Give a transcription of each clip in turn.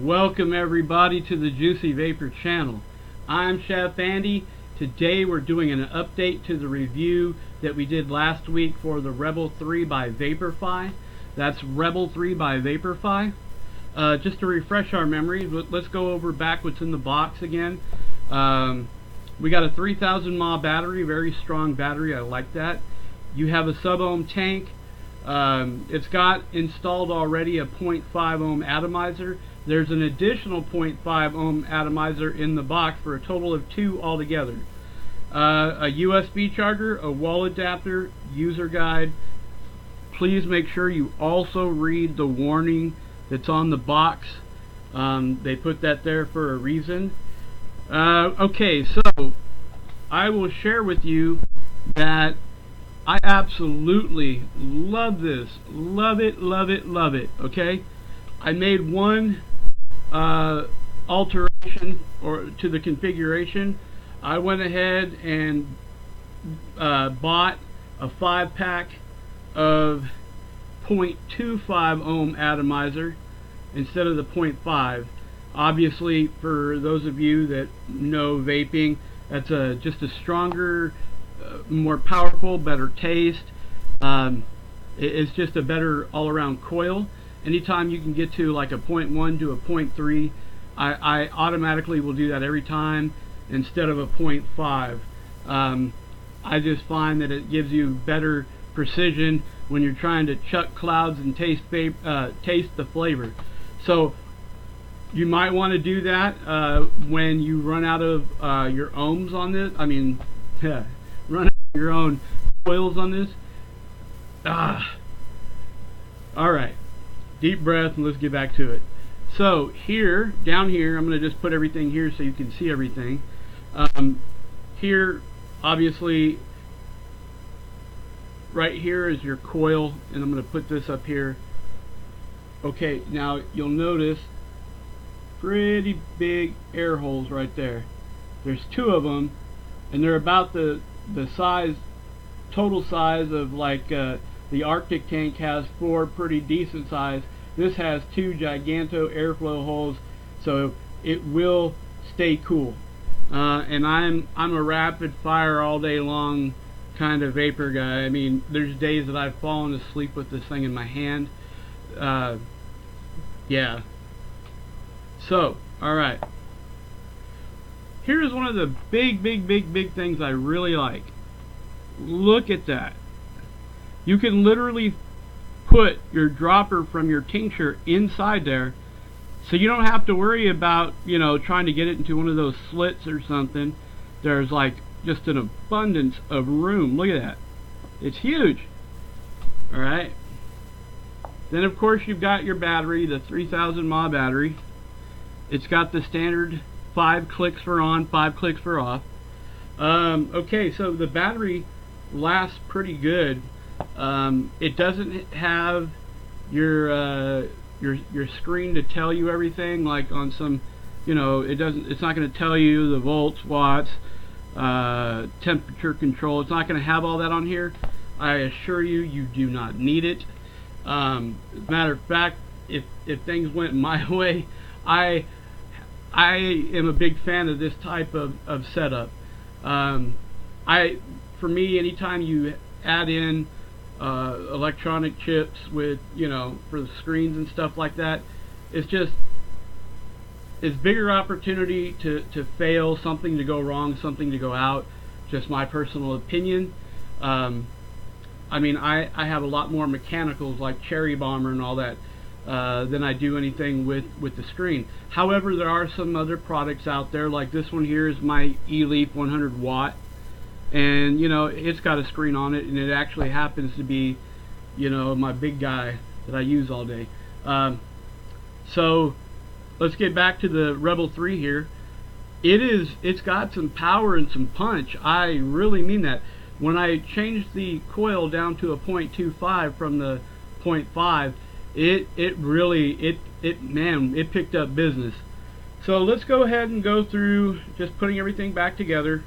Welcome everybody to the Juicy Vapor channel. I'm Chef Andy. Today we're doing an update to the review that we did last week for the Rebel 3 by VaporFi. That's Rebel 3 by VaporFi. Just to refresh our memory, let's go over back what's in the box again. We got a 3000 mAh battery, very strong battery, I like that. You have a sub-ohm tank. It's got installed already a 0.5 ohm atomizer. There's an additional 0.5 ohm atomizer in the box for a total of 2 altogether. A USB charger, a wall adapter, user guide. Please make sure you also read the warning that's on the box. They put that there for a reason. Okay, so I will share with you that I absolutely love this. Love it, love it, love it. Okay? I made one alteration to the configuration. I went ahead and bought a 5-pack of 0.25 ohm atomizer instead of the 0.5. Obviously, for those of you that know vaping, that's just a stronger, more powerful, better taste. It's just a better all-around coil. Anytime you can get to like a 0.1 to a 0.3, I automatically will do that every time instead of a 0.5. I just find that it gives you better precision when you're trying to chuck clouds and taste the flavor. So you might want to do that when you run out of your ohms on this. I mean, run out of your own coils on this. Alright, deep breath and let's get back to it. So here, down here, I'm going to just put everything here so you can see everything. Here, obviously, right here is your coil, and I'm going to put this up here. Okay, now you'll notice pretty big air holes right there. There's 2 of them, and they're about the size, total size of like the Arctic tank has 4 pretty decent size. This has 2 giganto airflow holes, so it will stay cool. And I'm a rapid fire all day long kind of vapor guy. I mean, there's days that I've fallen asleep with this thing in my hand. Yeah. So, alright. Here's one of the big things I really like. Look at that. You can literally put your dropper from your tincture inside there, so you don't have to worry about, you know, trying to get it into one of those slits or something. There's like just an abundance of room. Look at that. It's huge. Alright. Then of course you've got your battery, the 3000 mAh battery. It's got the standard 5 clicks for on, 5 clicks for off. Okay, so the battery lasts pretty good. It doesn't have your screen to tell you everything like on some, you know, it's not going to tell you the volts, watts, temperature control. It's not going to have all that on here. I assure you, you do not need it. Matter of fact, if things went my way, I am a big fan of this type of setup. For me, anytime you add in electronic chips with, you know, for the screens and stuff like that, it's bigger opportunity to fail, something to go wrong, something to go out. Just my personal opinion. I mean, I have a lot more mechanicals like Cherry Bomber and all that than I do anything with the screen. However, there are some other products out there, like this one here is my eLeaf 100 watt, and you know, it's got a screen on it, and it actually happens to be, you know, my big guy that I use all day. So let's get back to the Rebel 3 here. It's got some power and some punch. I really mean that. When I changed the coil down to a 0.25 from the 0.5, it picked up business. So let's go ahead and go through just putting everything back together.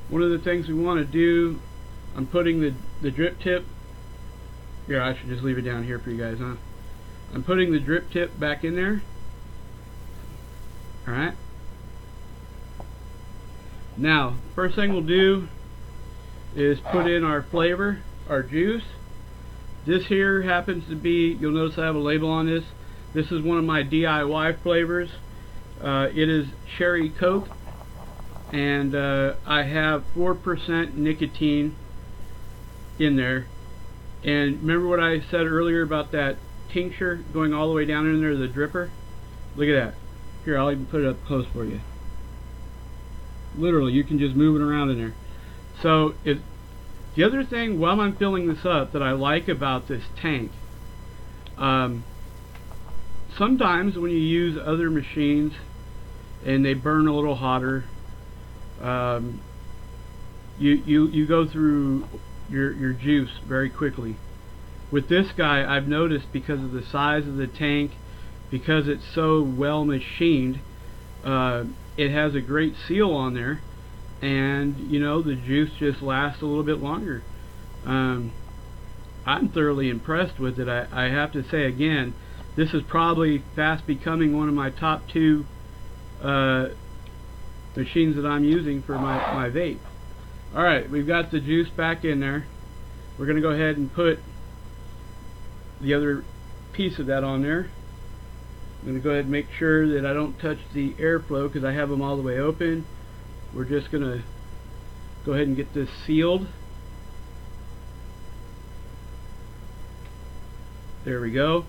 One of the things we want to do, I'm putting the drip tip. Here, I should just leave it down here for you guys, huh? I'm putting the drip tip back in there. Alright. Now, first thing we'll do is put in our flavor, our juice. This here happens to be, you'll notice I have a label on this. This is one of my DIY flavors. It is cherry Coke, and I have 4% nicotine in there. And remember what I said earlier about that tincture going all the way down in there, the dripper? Look at that. Here, I'll even put it up close for you. Literally, you can just move it around in there. So, the other thing while I'm filling this up that I like about this tank, sometimes when you use other machines and they burn a little hotter, you go through your juice very quickly. With this guy, I've noticed, because of the size of the tank, because it's so well machined, it has a great seal on there, and you know, the juice just lasts a little bit longer. I'm thoroughly impressed with it. I have to say again, this is probably fast becoming one of my top 2 machines that I'm using for my vape. Alright, we've got the juice back in there. We're going to go ahead and put the other piece of that on there. I'm going to go ahead and make sure that I don't touch the airflow because I have them all the way open. We're just going to go ahead and get this sealed. There we go.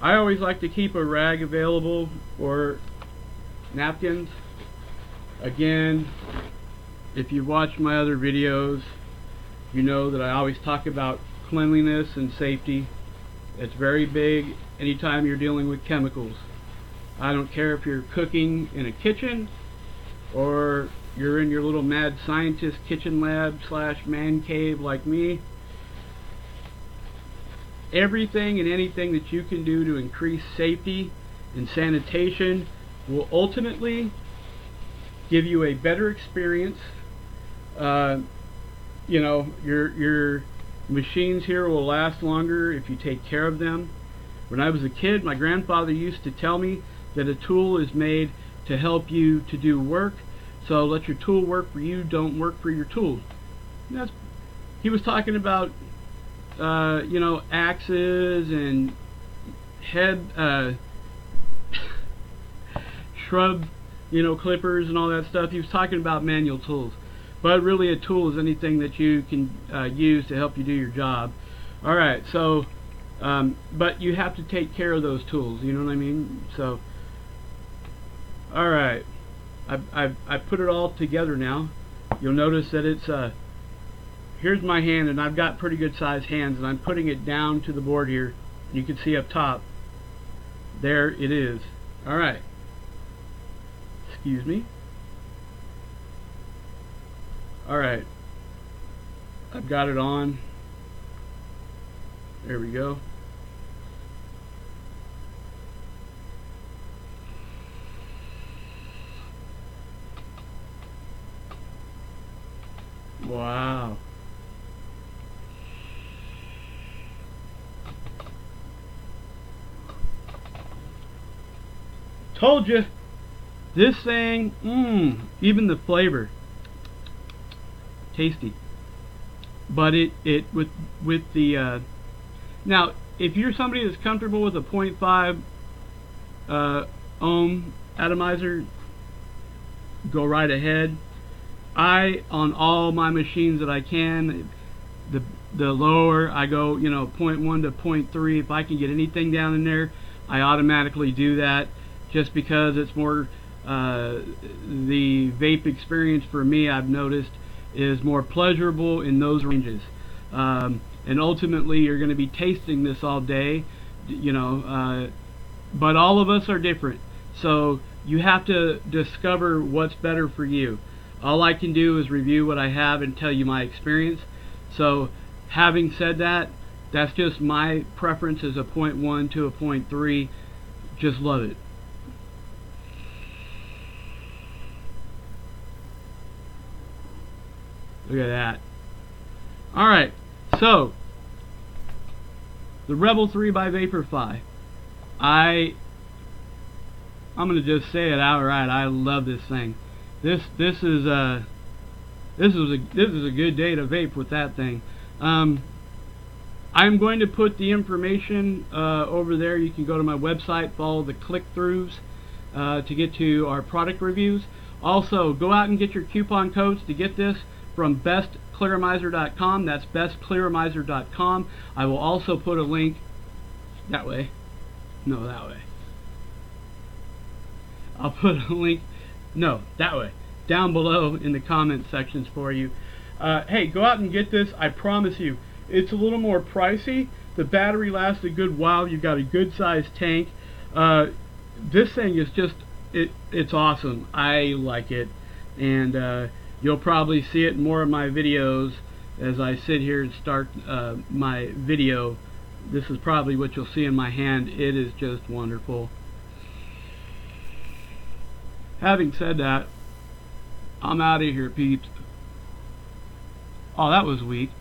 I always like to keep a rag available, or napkins. Again, if you've watched my other videos, you know that I always talk about cleanliness and safety. It's very big anytime you're dealing with chemicals. I don't care if you're cooking in a kitchen or you're in your little mad scientist kitchen lab / man cave like me. Everything and anything that you can do to increase safety and sanitation will ultimately give you a better experience. You know, your machines here will last longer if you take care of them. When I was a kid, my grandfather used to tell me that a tool is made to help you to do work, so let your tool work for you, don't work for your tool. He was talking about you know, axes and shrub, you know, clippers and all that stuff. He was talking about manual tools, but really a tool is anything that you can use to help you do your job. Alright, so but you have to take care of those tools, you know what I mean? So alright, I've put it all together now. You'll notice that it's here's my hand, and I've got pretty good sized hands, and I'm putting it down to the board here. You can see up top, there it is. Alright, excuse me. Alright, I've got it on. There we go. Wow. Told you, this thing, even the flavor, tasty. But it with the now, if you're somebody that's comfortable with a 0.5 ohm atomizer, go right ahead. On all my machines that I can, the lower I go, you know, 0.1 to 0.3. If I can get anything down in there, I automatically do that, just because it's more the vape experience for me, I've noticed, is more pleasurable in those ranges. And ultimately you're going to be tasting this all day, you know, but all of us are different, so you have to discover what's better for you. All I can do is review what I have and tell you my experience. So having said that, that's just my preference as a 0.1 to a 0.3. Just love it. Look at that. Alright, so the Rebel 3 by VaporFi. I'm gonna just say it outright. I love this thing. This is a good day to vape with that thing. I'm going to put the information over there. You can go to my website, follow the click-throughs to get to our product reviews. Also, go out and get your coupon codes to get this from bestclearamizer.com. That's bestclearamizer.com. I will also put a link that way. No, that way. I'll put a link, no, that way, down below in the comment sections for you. Hey, go out and get this. I promise you, it's a little more pricey. The battery lasts a good while. You've got a good sized tank. This thing is just, it's awesome. I like it. And you'll probably see it in more of my videos as I sit here and start my video. This is probably what you'll see in my hand. It is just wonderful. Having said that, I'm out of here, peeps. Oh, that was weak.